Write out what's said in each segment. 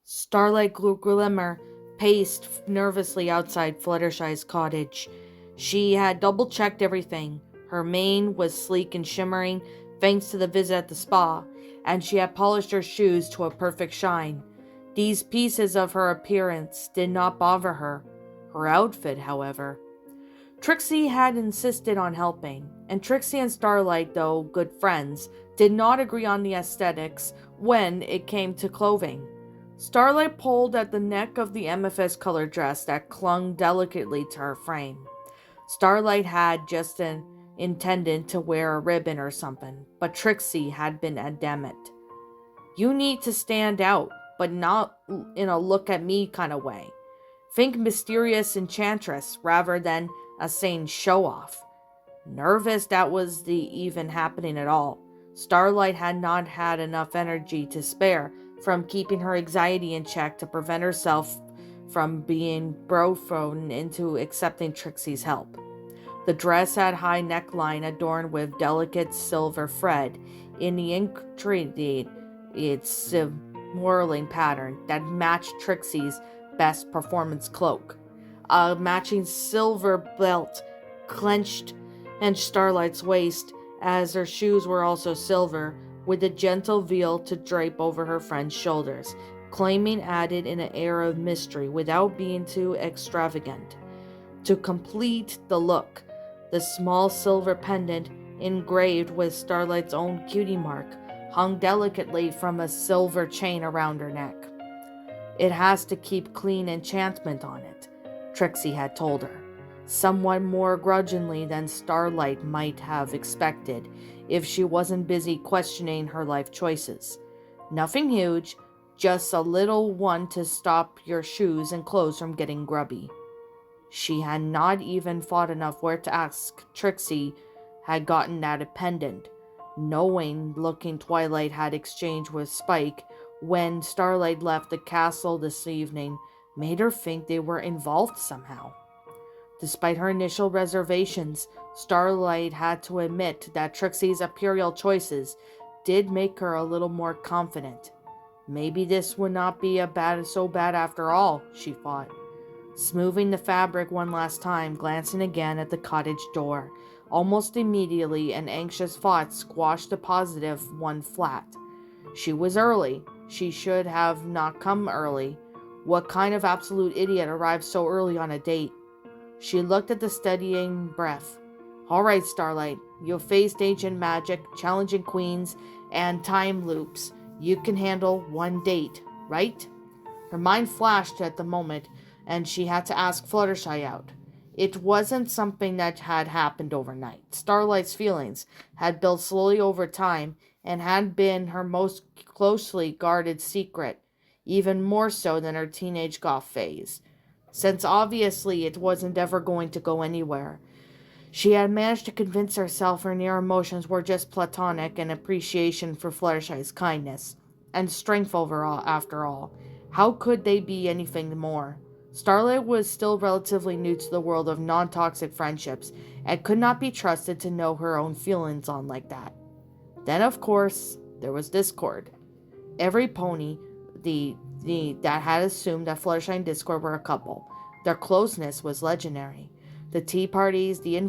Starlight Glimmer paced nervously outside Fluttershy's cottage. She had double-checked everything. Her mane was sleek and shimmering thanks to the visit at the spa, and she had polished her shoes to a perfect shine. These pieces of her appearance did not bother her. Her outfit, however. Trixie had insisted on helping, and Trixie and Starlight, though good friends, did not agree on the aesthetics when it came to clothing. Starlight pulled at the neck of the amethyst colored dress that clung delicately to her frame. Starlight had just intended to wear a ribbon or something, but Trixie had been adamant. You need to stand out, but not in a look at me kind of way. Think mysterious enchantress rather than a sane show-off. Nervous that was even happening at all. Starlight had not had enough energy to spare from keeping her anxiety in check to prevent herself from being thrown into accepting Trixie's help. The dress had high neckline adorned with delicate silver thread in the intricate swirling pattern that matched Trixie's best performance cloak. A matching silver belt clenched and Starlight's waist, as her shoes were also silver, with a gentle veil to drape over her friend's shoulders, claiming added in an air of mystery without being too extravagant. To complete the look, the small silver pendant, engraved with Starlight's own cutie mark, hung delicately from a silver chain around her neck. It has to keep clean enchantment on it, Trixie had told her, somewhat more grudgingly than Starlight might have expected if she wasn't busy questioning her life choices. Nothing huge, just a little one to stop your shoes and clothes from getting grubby. She had not even thought enough where to ask Trixie had gotten that pendant, knowing looking Twilight had exchanged with Spike when Starlight left the castle this evening made her think they were involved somehow. Despite her initial reservations, Starlight had to admit that Trixie's imperial choices did make her a little more confident. Maybe this would not be so bad after all, she thought. Smoothing the fabric one last time, glancing again at the cottage door. Almost immediately, an anxious thought squashed the positive one flat. She was early. She should have not come early. What kind of absolute idiot arrived so early on a date? She looked at the steadying breath. All right, Starlight, you've faced ancient magic, challenging queens, and time loops. You can handle one date, right? Her mind flashed at the moment, and she had to ask Fluttershy out. It wasn't something that had happened overnight. Starlight's feelings had built slowly over time and had been her most closely guarded secret, even more so than her teenage goth phase. Since obviously it wasn't ever going to go anywhere, she had managed to convince herself her near emotions were just platonic and appreciation for Fluttershy's kindness and strength overall. After all, how could they be anything more? Starlight was still relatively new to the world of non-toxic friendships and could not be trusted to know her own feelings on like that. Then, of course, there was Discord. Every pony that had assumed that Fluttershy and Discord were a couple. Their closeness was legendary. The tea parties, the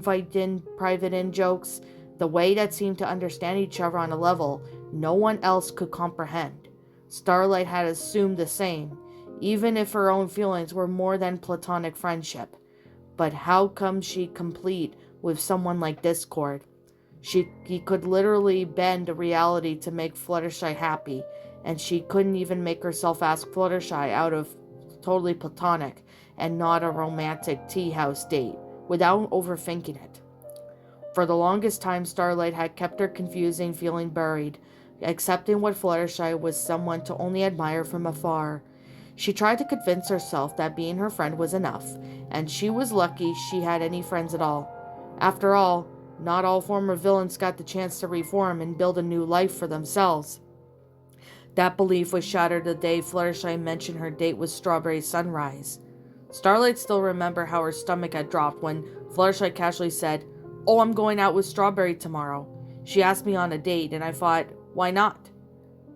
private in-jokes, the way that seemed to understand each other on a level no one else could comprehend. Starlight had assumed the same, even if her own feelings were more than platonic friendship. But how come she complete with someone like Discord? He could literally bend reality to make Fluttershy happy, and she couldn't even make herself ask Fluttershy out of totally platonic and not a romantic tea house date without overthinking it. For the longest time, Starlight had kept her confusing feeling buried, accepting what Fluttershy was someone to only admire from afar. She tried to convince herself that being her friend was enough, and she was lucky she had any friends at all. After all, not all former villains got the chance to reform and build a new life for themselves. That belief was shattered the day Fluttershy mentioned her date with Strawberry Sunrise. Starlight still remembered how her stomach had dropped when Fluttershy casually said, "Oh, I'm going out with Strawberry tomorrow. She asked me on a date, and I thought, why not?"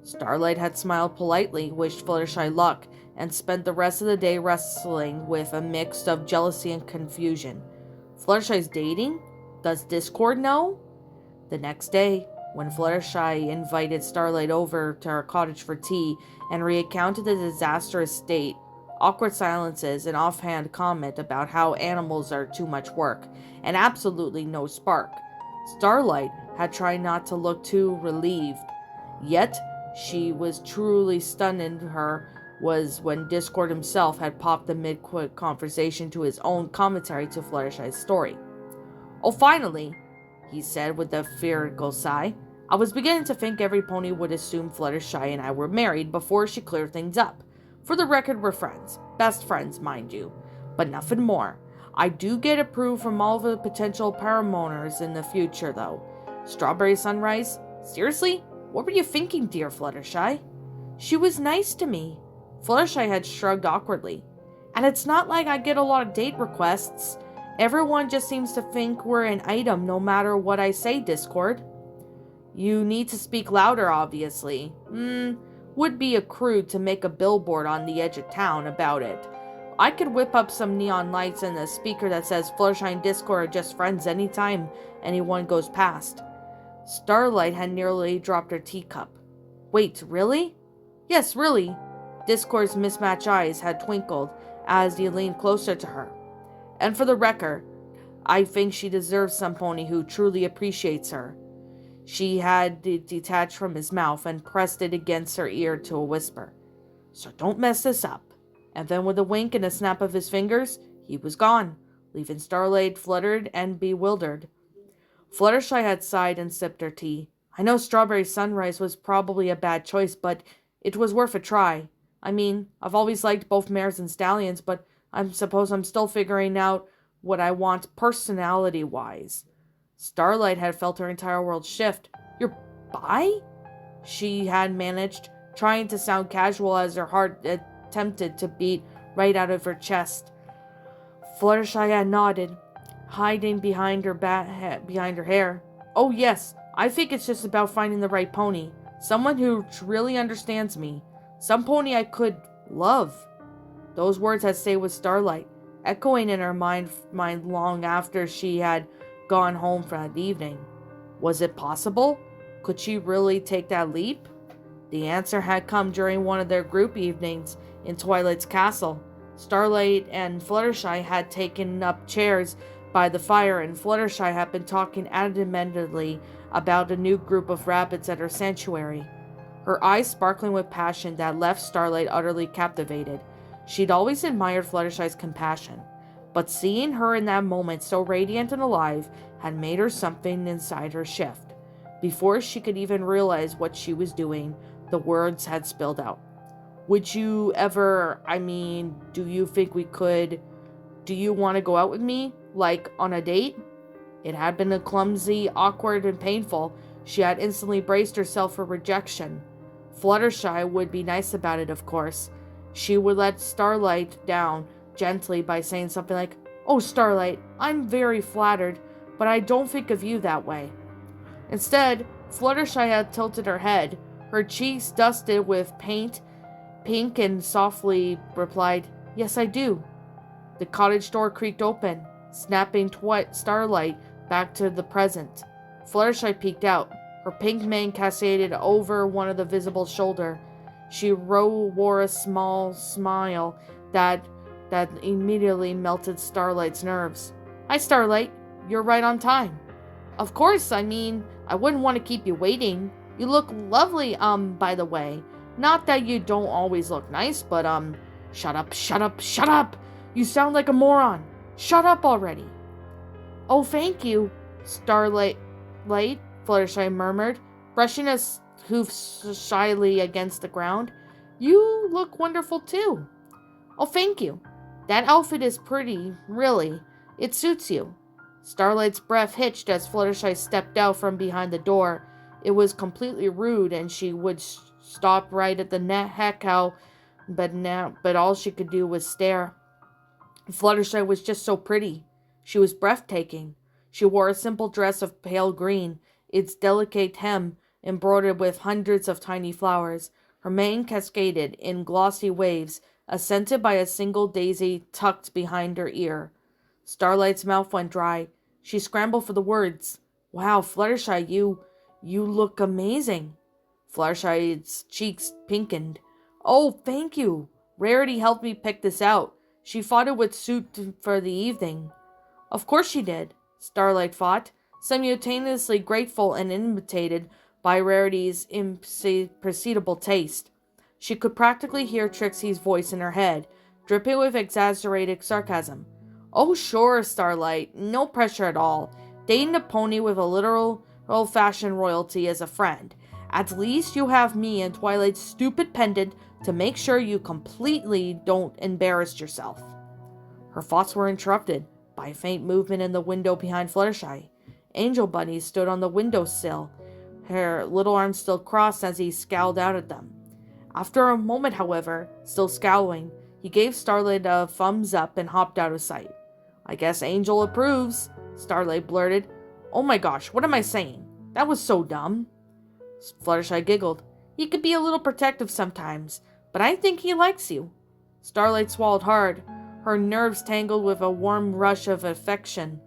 Starlight had smiled politely, wished Fluttershy luck, and spent the rest of the day wrestling with a mix of jealousy and confusion. Fluttershy's dating? Does Discord know? The next day, when Fluttershy invited Starlight over to her cottage for tea and recounted the disastrous state, awkward silences, and offhand comment about how animals are too much work, and absolutely no spark, Starlight had tried not to look too relieved. Yet, she was truly stunned in her was when Discord himself had popped the mid-quick conversation to his own commentary to Fluttershy's story. "Oh, finally," he said with a fearful sigh. "I was beginning to think every pony would assume Fluttershy and I were married before she cleared things up. For the record, we're friends. Best friends, mind you. But nothing more. I do get approved from all the potential paramours in the future, though. Strawberry Sunrise? Seriously? What were you thinking, dear Fluttershy?" "She was nice to me." Fluttershy had shrugged awkwardly. "And it's not like I get a lot of date requests. Everyone just seems to think we're an item no matter what I say, Discord." "You need to speak louder, obviously. Would be a crude to make a billboard on the edge of town about it. I could whip up some neon lights and a speaker that says Fluttershy and Discord are just friends anytime anyone goes past." Starlight had nearly dropped her teacup. "Wait, really?" "Yes, really." Discord's mismatched eyes had twinkled as he leaned closer to her. "And for the record, I think she deserves some pony who truly appreciates her." She had detached from his mouth and pressed it against her ear to a whisper. "So don't mess this up." And then with a wink and a snap of his fingers, he was gone, leaving Starlight fluttered and bewildered. Fluttershy had sighed and sipped her tea. "I know Strawberry Sunrise was probably a bad choice, but it was worth a try. I mean, I've always liked both mares and stallions, but I suppose I'm still figuring out what I want personality-wise." Starlight had felt her entire world shift. "You're bi?" she had managed, trying to sound casual as her heart attempted to beat right out of her chest. Fluttershy had nodded, hiding behind her hair. "Oh yes, I think it's just about finding the right pony. Someone who really understands me. Some pony I could love." Those words had stayed with Starlight, echoing in her mind long after she had gone home for that evening. Was it possible? Could she really take that leap? The answer had come during one of their group evenings in Twilight's castle. Starlight and Fluttershy had taken up chairs by the fire, and Fluttershy had been talking animatedly about a new group of rabbits at her sanctuary, her eyes sparkling with passion that left Starlight utterly captivated. She'd always admired Fluttershy's compassion, but seeing her in that moment so radiant and alive had made her something inside her shift. Before she could even realize what she was doing, the words had spilled out. "Would you ever, do you think we could, do you want to go out with me? Like, on a date?" It had been clumsy, awkward, and painful. She had instantly braced herself for rejection. Fluttershy would be nice about it, of course. She would let Starlight down gently by saying something like, "Oh, Starlight, I'm very flattered, but I don't think of you that way." Instead, Fluttershy had tilted her head, her cheeks dusted with paint, pink, and softly replied, "Yes, I do." The cottage door creaked open, snapping Starlight back to the present. Fluttershy peeked out, her pink mane cascaded over one of the visible shoulder. She wore a small smile that immediately melted Starlight's nerves. "Hi, Starlight. You're right on time." "Of course, I wouldn't want to keep you waiting. You look lovely, by the way. Not that you don't always look nice, but, shut up. You sound like a moron. Shut up already." "Oh, thank you, Starlight," Fluttershy murmured, brushing his hoofs shyly against the ground. "You look wonderful, too." "Oh, thank you. That outfit is pretty, really. It suits you." Starlight's breath hitched as Fluttershy stepped out from behind the door. It was completely rude, and she would stop right at the heck out, but all she could do was stare. Fluttershy was just so pretty. She was breathtaking. She wore a simple dress of pale green, its delicate hem embroidered with hundreds of tiny flowers. Her mane cascaded in glossy waves, scented by a single daisy tucked behind her ear. Starlight's mouth went dry. She scrambled for the words. Wow, Fluttershy, you look amazing. Fluttershy's cheeks pinkened. Oh, thank you. Rarity helped me pick this out. She thought it would suit for the evening. Of course she did, Starlight thought, simultaneously grateful and imitated by Rarity's imperceptible taste. She could practically hear Trixie's voice in her head, dripping with exaggerated sarcasm. Oh, sure, Starlight. No pressure at all. Dating a pony with a literal old-fashioned royalty as a friend. At least you have me and Twilight's stupid pendant to make sure you completely don't embarrass yourself. Her thoughts were interrupted by a faint movement in the window behind Fluttershy. Angel Bunny stood on the windowsill, her little arms still crossed as he scowled out at them. After a moment, however, still scowling, he gave Starlight a thumbs up and hopped out of sight. I guess Angel approves, Starlight blurted. Oh my gosh, what am I saying? That was so dumb. Fluttershy giggled. He could be a little protective sometimes, but I think he likes you. Starlight swallowed hard, her nerves tangled with a warm rush of affection.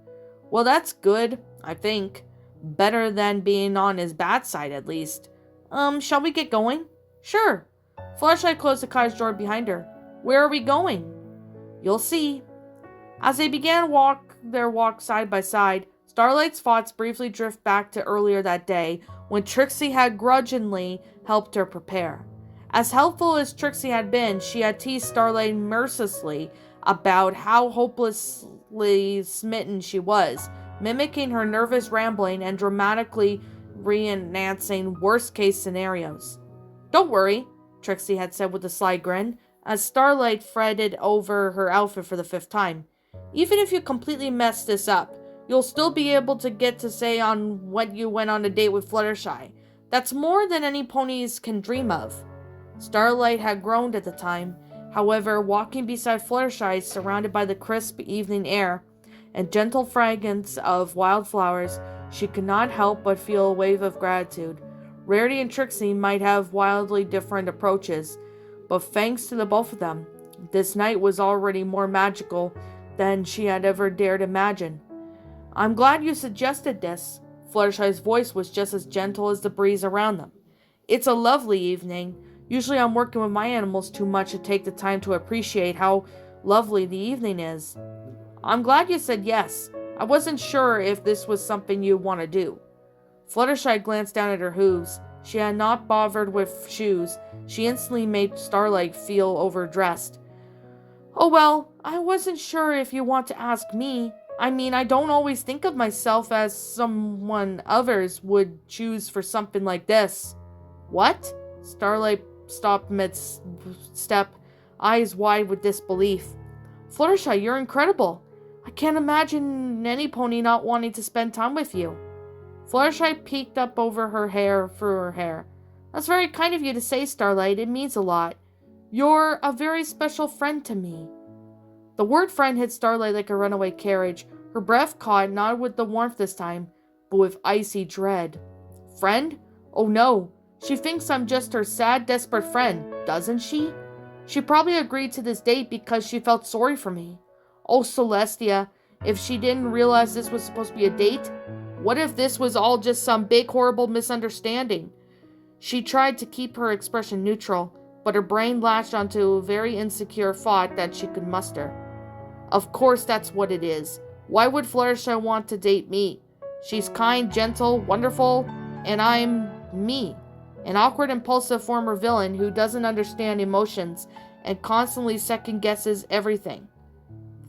Well, that's good, I think. Better than being on his bad side, at least. Shall we get going? Sure. Fluttershy closed the cottage door behind her. Where are we going? You'll see. As they began their walk side by side, Starlight's thoughts briefly drift back to earlier that day when Trixie had grudgingly helped her prepare. As helpful as Trixie had been, she had teased Starlight mercilessly about how hopelessly smitten she was, mimicking her nervous rambling and dramatically reenacting worst-case scenarios. Don't worry, Trixie had said with a sly grin, as Starlight fretted over her outfit for the 5th time. Even if you completely mess this up, you'll still be able to get to say on what you went on a date with Fluttershy. That's more than any ponies can dream of. Starlight had groaned at the time. However, walking beside Fluttershy, surrounded by the crisp evening air and gentle fragrance of wildflowers, she could not help but feel a wave of gratitude. Rarity and Trixie might have wildly different approaches, but thanks to the both of them, this night was already more magical than she had ever dared imagine. I'm glad you suggested this. Fluttershy's voice was just as gentle as the breeze around them. It's a lovely evening. Usually I'm working with my animals too much to take the time to appreciate how lovely the evening is. I'm glad you said yes. I wasn't sure if this was something you want to do. Fluttershy glanced down at her hooves. She had not bothered with shoes. She instantly made Starlight feel overdressed. Oh well, I wasn't sure if you want to ask me. I mean, I don't always think of myself as someone others would choose for something like this. What? Starlight stopped mid-step, eyes wide with disbelief. Fluttershy, you're incredible. I can't imagine any pony not wanting to spend time with you. Fluttershy peeked up over her hair through her hair. That's very kind of you to say, Starlight. It means a lot. You're a very special friend to me. The word friend hit Starlight like a runaway carriage. Her breath caught, not with the warmth this time, but with icy dread. Friend? Oh no. She thinks I'm just her sad, desperate friend, doesn't she? She probably agreed to this date because she felt sorry for me. Oh, Celestia, if she didn't realize this was supposed to be a date, what if this was all just some big, horrible misunderstanding? She tried to keep her expression neutral, but her brain latched onto a very insecure thought that she could muster. Of course that's what it is. Why would Fluttershy want to date me? She's kind, gentle, wonderful, and I'm me. An awkward, impulsive former villain who doesn't understand emotions and constantly second-guesses everything.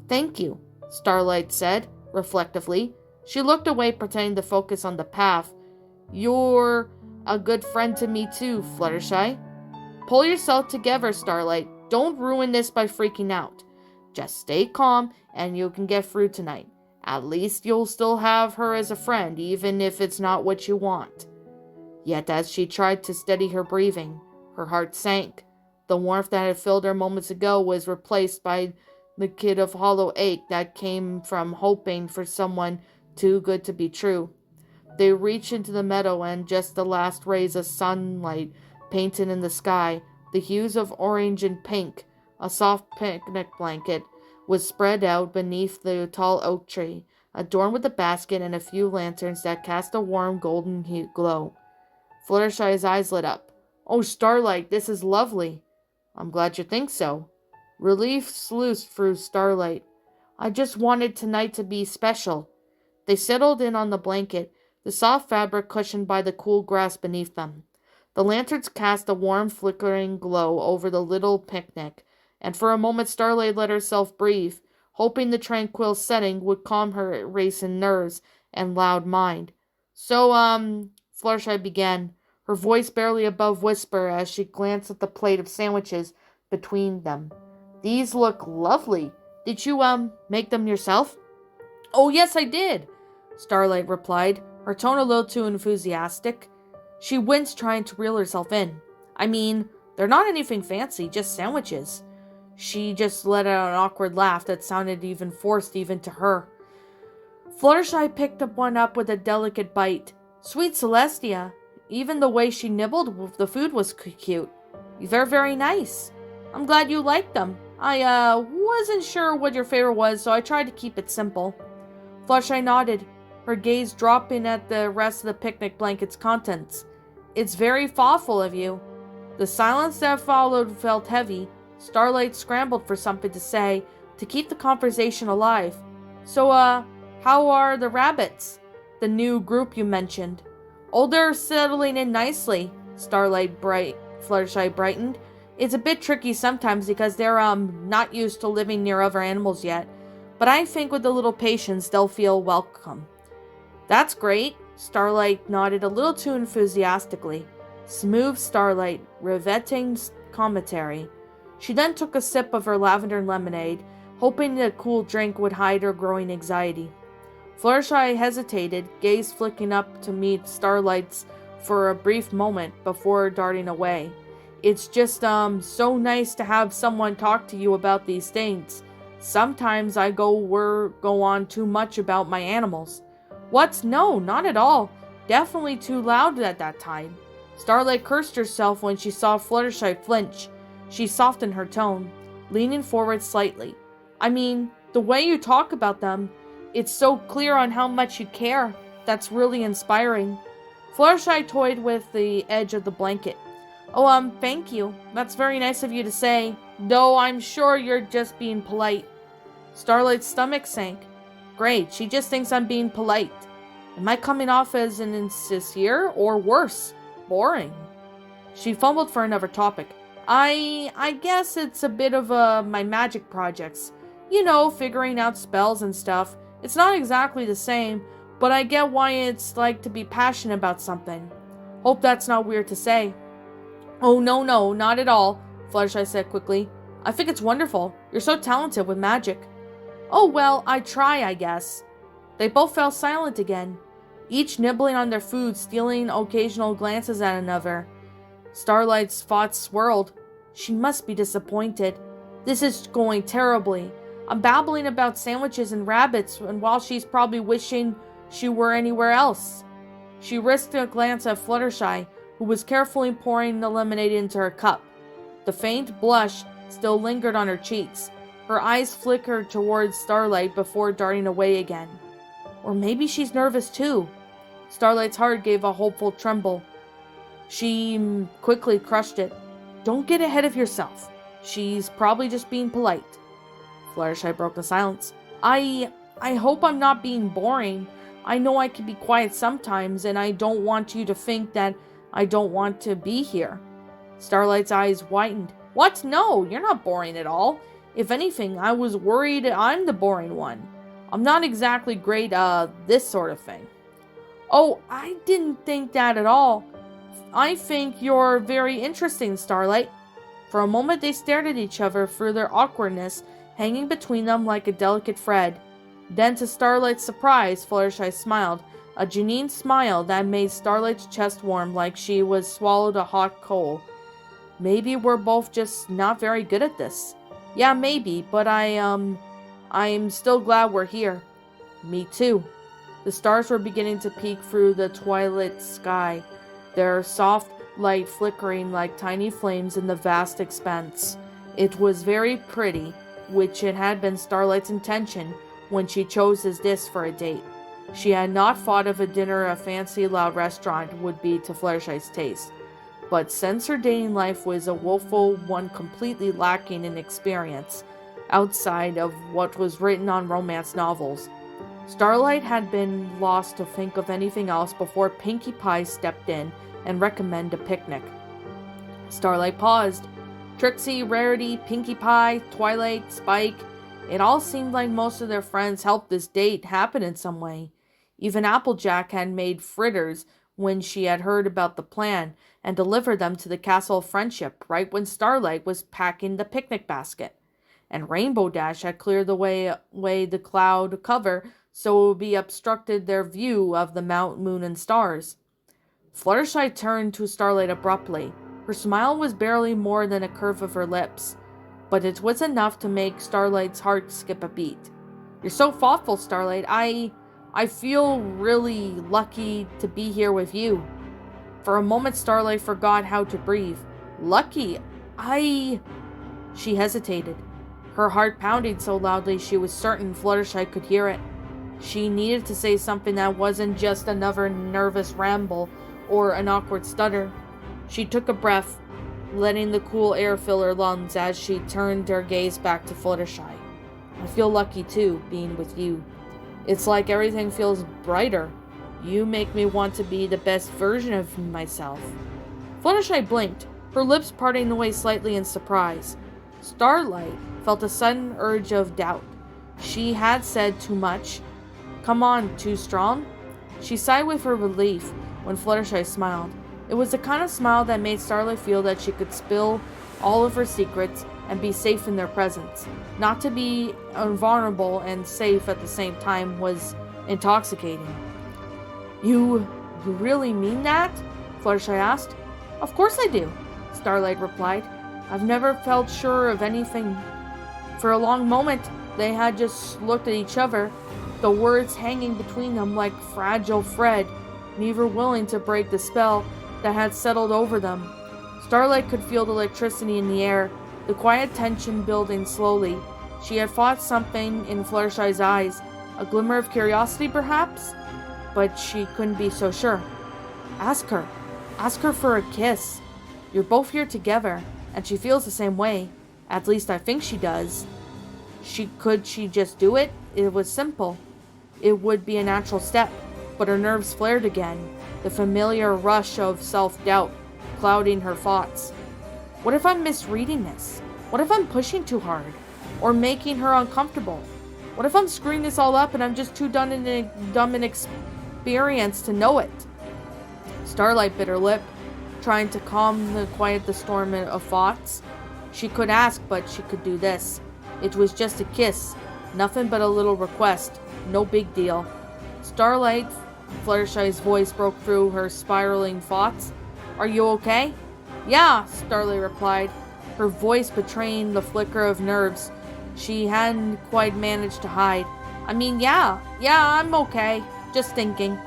Thank you, Starlight said, reflectively. She looked away, pretending to focus on the path. You're a good friend to me too, Fluttershy. Pull yourself together, Starlight. Don't ruin this by freaking out. Just stay calm and you can get through tonight. At least you'll still have her as a friend, even if it's not what you want. Yet as she tried to steady her breathing, her heart sank. The warmth that had filled her moments ago was replaced by the kid of hollow ache that came from hoping for someone too good to be true. They reached into the meadow, and just the last rays of sunlight painted in the sky the hues of orange and pink. A soft picnic blanket was spread out beneath the tall oak tree, adorned with a basket and a few lanterns that cast a warm golden glow. Fluttershy's eyes lit up. "Oh, Starlight, this is lovely." "I'm glad you think so." Relief sluiced through Starlight. "I just wanted tonight to be special." They settled in on the blanket, the soft fabric cushioned by the cool grass beneath them. The lanterns cast a warm, flickering glow over the little picnic, and for a moment Starlight let herself breathe, hoping the tranquil setting would calm her racing nerves and loud mind. "So, Fluttershy began, her voice barely above whisper as she glanced at the plate of sandwiches between them. "These look lovely. Did you, make them yourself?" "Oh, yes, I did," Starlight replied, her tone a little too enthusiastic. She winced, trying to reel herself in. "I mean, they're not anything fancy, just sandwiches." She just let out an awkward laugh that sounded even forced even to her. Fluttershy picked one up with a delicate bite. Sweet Celestia. Even the way she nibbled the food was cute. "They're very nice. I'm glad you liked them. I wasn't sure what your favorite was, so I tried to keep it simple." Fluttershy nodded, her gaze dropping at the rest of the picnic blanket's contents. "It's very thoughtful of you." The silence that followed felt heavy. Starlight scrambled for something to say, to keep the conversation alive. "So, how are the rabbits? The new group you mentioned?" "Oh, they're settling in nicely." Fluttershy brightened. "It's a bit tricky sometimes because they're, not used to living near other animals yet. But I think with a little patience, they'll feel welcome." "That's great." Starlight nodded a little too enthusiastically. Smooth Starlight, riveting commentary. She then took a sip of her lavender lemonade, hoping the cool drink would hide her growing anxiety. Fluttershy hesitated, gaze flicking up to meet Starlight's for a brief moment before darting away. "It's just, so nice to have someone talk to you about these things. Sometimes I go on too much about my animals." "What? No, not at all. Definitely too loud at that time." Starlight cursed herself when she saw Fluttershy flinch. She softened her tone, leaning forward slightly. "I mean, the way you talk about them, it's so clear on how much you care. That's really inspiring." Fluttershy toyed with the edge of the blanket. "Oh, thank you. That's very nice of you to say, though I'm sure you're just being polite." Starlight's stomach sank. "Great, she just thinks I'm being polite. Am I coming off as an insincere, or worse, boring?" She fumbled for another topic. I guess it's a bit of my magic projects. You know, figuring out spells and stuff. It's not exactly the same, but I get why it's like to be passionate about something." "Hope that's not weird to say." "Oh, no, not at all," Fluttershy said quickly. "I think it's wonderful. You're so talented with magic." "Oh, well, I try, I guess." They both fell silent again, each nibbling on their food, stealing occasional glances at another. Starlight's thoughts swirled. She must be disappointed. This is going terribly. I'm babbling about sandwiches and rabbits, and while she's probably wishing she were anywhere else. She risked a glance at Fluttershy, who was carefully pouring the lemonade into her cup. The faint blush still lingered on her cheeks. Her eyes flickered towards Starlight before darting away again. Or maybe she's nervous too. Starlight's heart gave a hopeful tremble. She quickly crushed it. "Don't get ahead of yourself. She's probably just being polite." Fluttershy broke the silence. I hope I'm not being boring. I know I can be quiet sometimes, and I don't want you to think that I don't want to be here." Starlight's eyes widened. "What? No, you're not boring at all. If anything, I was worried I'm the boring one. I'm not exactly great, this sort of thing." "Oh, I didn't think that at all. I think you're very interesting, Starlight." For a moment they stared at each other through their awkwardness hanging between them like a delicate thread. Then, to Starlight's surprise, Fluttershy smiled, a genuine smile that made Starlight's chest warm like she was swallowed a hot coal. "Maybe we're both just not very good at this." Yeah, maybe, but I'm still glad we're here. Me too. The stars were beginning to peek through the twilight sky, their soft light flickering like tiny flames in the vast expanse. It was very pretty, which it had been Starlight's intention when she chose this for a date. She had not thought of a dinner at a fancy loud restaurant would be to Fluttershy's taste, but since her dating life was a woeful one completely lacking in experience, outside of what was written on romance novels, Starlight had been lost to think of anything else before Pinkie Pie stepped in and recommended a picnic. Starlight paused. Trixie, Rarity, Pinkie Pie, Twilight, Spike, it all seemed like most of their friends helped this date happen in some way. Even Applejack had made fritters when she had heard about the plan and delivered them to the Castle of Friendship right when Starlight was packing the picnic basket. And Rainbow Dash had cleared away the cloud cover so it would be obstructed their view of the moon and stars. Fluttershy turned to Starlight abruptly. Her smile was barely more than a curve of her lips, but it was enough to make Starlight's heart skip a beat. You're so thoughtful, Starlight. I feel really lucky to be here with you. For a moment, Starlight forgot how to breathe. Lucky? She hesitated, her heart pounding so loudly she was certain Fluttershy could hear it. She needed to say something that wasn't just another nervous ramble or an awkward stutter. She took a breath, letting the cool air fill her lungs as she turned her gaze back to Fluttershy. I feel lucky too, being with you. It's like everything feels brighter. You make me want to be the best version of myself. Fluttershy blinked, her lips parting away slightly in surprise. Starlight felt a sudden urge of doubt. She had said too much. Come on, too strong? She sighed with her relief when Fluttershy smiled. It was the kind of smile that made Starlight feel that she could spill all of her secrets and be safe in their presence. Not to be invulnerable and safe at the same time was intoxicating. You really mean that? Fluttershy asked. Of course I do, Starlight replied. I've never felt sure of anything. For a long moment, they had just looked at each other, the words hanging between them like fragile thread, neither willing to break the spell that had settled over them. Starlight could feel the electricity in the air, the quiet tension building slowly. She had thought something in Fluttershy's eyes, a glimmer of curiosity perhaps, but she couldn't be so sure. Ask her for a kiss. You're both here together, and she feels the same way. At least I think she does. Could she just do it? It was simple. It would be a natural step, but her nerves flared again, the familiar rush of self-doubt clouding her thoughts. What if I'm misreading this? What if I'm pushing too hard? Or making her uncomfortable? What if I'm screwing this all up and I'm just too dumb and experienced to know it? Starlight bit her lip, trying to quiet the storm of thoughts. She could ask, but she could do this. It was just a kiss, nothing but a little request, no big deal. Starlight, Fluttershy's voice broke through her spiraling thoughts. Are you okay? Yeah, Starlight replied, her voice betraying the flicker of nerves she hadn't quite managed to hide. I mean, yeah, I'm okay. Just thinking.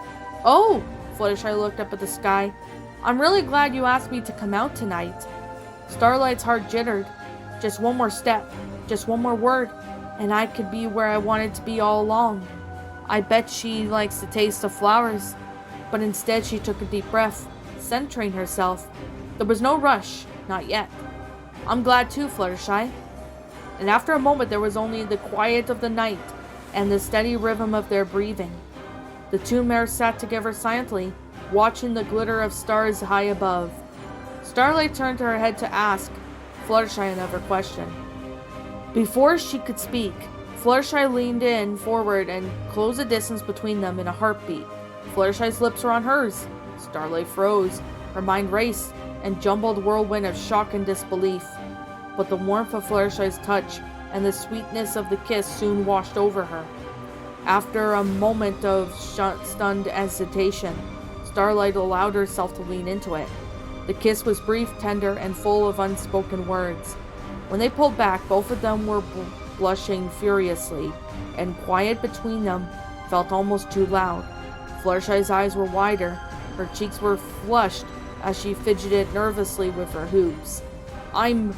Oh, Fluttershy looked up at the sky. I'm really glad you asked me to come out tonight. Starlight's heart jittered. Just one more step, just one more word, and I could be where I wanted to be all along. I bet she likes the taste of flowers, but instead she took a deep breath, centering herself. There was no rush, not yet. I'm glad too, Fluttershy. And after a moment there was only the quiet of the night and the steady rhythm of their breathing. The two mares sat together silently, watching the glitter of stars high above. Starlight turned her head to ask Fluttershy another question. Before she could speak, Fluttershy leaned in forward and closed the distance between them in a heartbeat. Fluttershy's lips were on hers. Starlight froze, her mind raced, and jumbled whirlwind of shock and disbelief. But the warmth of Fluttershy's touch and the sweetness of the kiss soon washed over her. After a moment of stunned hesitation, Starlight allowed herself to lean into it. The kiss was brief, tender, and full of unspoken words. When they pulled back, both of them were blushing furiously, and quiet between them felt almost too loud. Fluttershy's eyes were wider, her cheeks were flushed as she fidgeted nervously with her hooves. I'm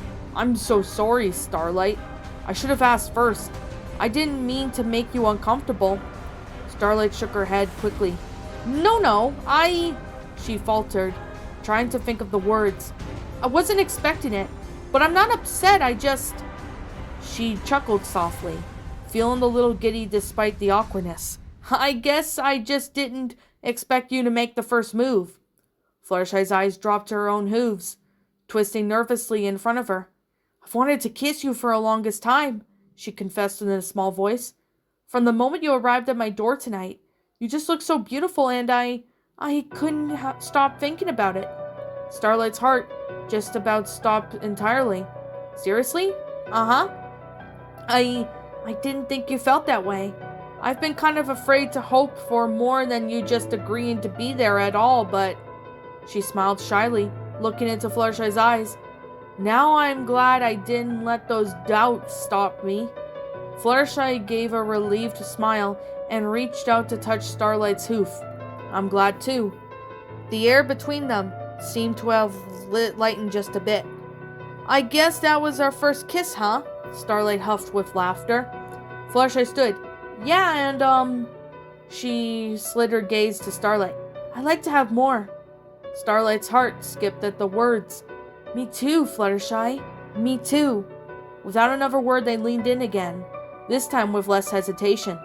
so sorry, Starlight. I should have asked first. I didn't mean to make you uncomfortable. Starlight shook her head quickly. No, she faltered, trying to think of the words. I wasn't expecting it, but I'm not upset, She chuckled softly, feeling a little giddy despite the awkwardness. I guess I just didn't expect you to make the first move. Fluttershy's eyes dropped to her own hooves, twisting nervously in front of her. I've wanted to kiss you for the longest time, she confessed in a small voice. From the moment you arrived at my door tonight, you just looked so beautiful, and I couldn't stop thinking about it. Starlight's heart just about stopped entirely. Seriously? Uh-huh. I didn't think you felt that way. I've been kind of afraid to hope for more than you just agreeing to be there at all, but... She smiled shyly, looking into Fluttershy's eyes. Now I'm glad I didn't let those doubts stop me. Fluttershy gave a relieved smile and reached out to touch Starlight's hoof. I'm glad too. The air between them seemed to have lightened just a bit. I guess that was our first kiss, huh? Starlight huffed with laughter. Fluttershy stood. Yeah, and she slid her gaze to Starlight. I'd like to have more. Starlight's heart skipped at the words. Me too, Fluttershy. Me too. Without another word, they leaned in again, this time with less hesitation.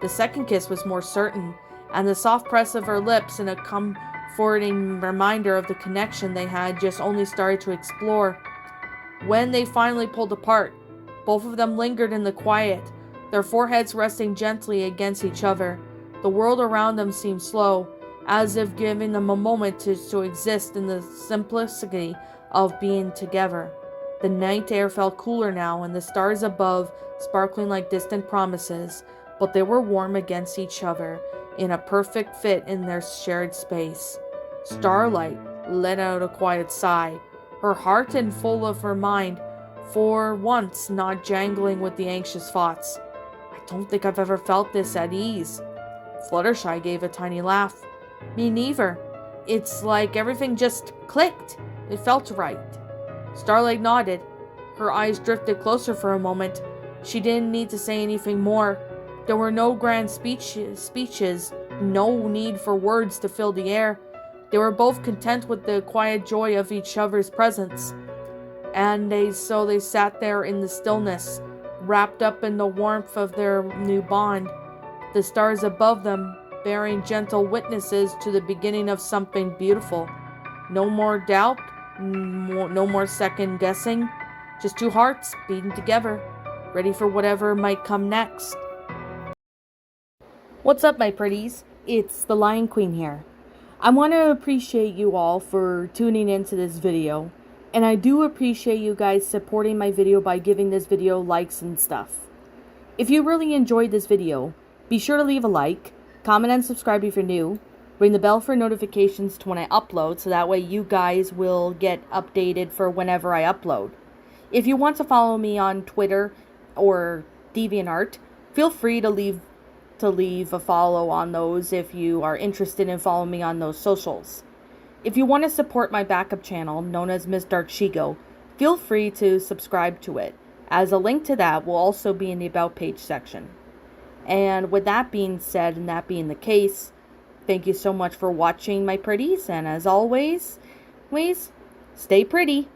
The second kiss was more certain, and the soft press of her lips and a comforting reminder of the connection they had just only started to explore. When they finally pulled apart, both of them lingered in the quiet, their foreheads resting gently against each other. The world around them seemed slow, as if giving them a moment to exist in the simplicity of being together. The night air felt cooler now, and the stars above sparkling like distant promises, but they were warm against each other, in a perfect fit in their shared space. Starlight let out a quiet sigh, her heart and full of her mind, for once not jangling with the anxious thoughts. I don't think I've ever felt this at ease. Fluttershy gave a tiny laugh. Me neither. It's like everything just clicked. It felt right. Starlight nodded. Her eyes drifted closer for a moment. She didn't need to say anything more. There were no grand speeches, no need for words to fill the air. They were both content with the quiet joy of each other's presence. And they sat there in the stillness, wrapped up in the warmth of their new bond. The stars above them bearing gentle witnesses to the beginning of something beautiful. No more doubt, no more second guessing, just two hearts beating together, ready for whatever might come next. What's up, my pretties? It's the Lion Queen here. I want to appreciate you all for tuning into this video, and I do appreciate you guys supporting my video by giving this video likes and stuff. If you really enjoyed this video, be sure to leave a like, comment and subscribe if you're new, ring the bell for notifications to when I upload so that way you guys will get updated for whenever I upload. If you want to follow me on Twitter or DeviantArt, feel free to leave a follow on those if you are interested in following me on those socials. If you want to support my backup channel, known as Miss Dark Shigo, feel free to subscribe to it, as a link to that will also be in the About page section. And with that being said, and that being the case, thank you so much for watching, my pretties, and as always, stay pretty.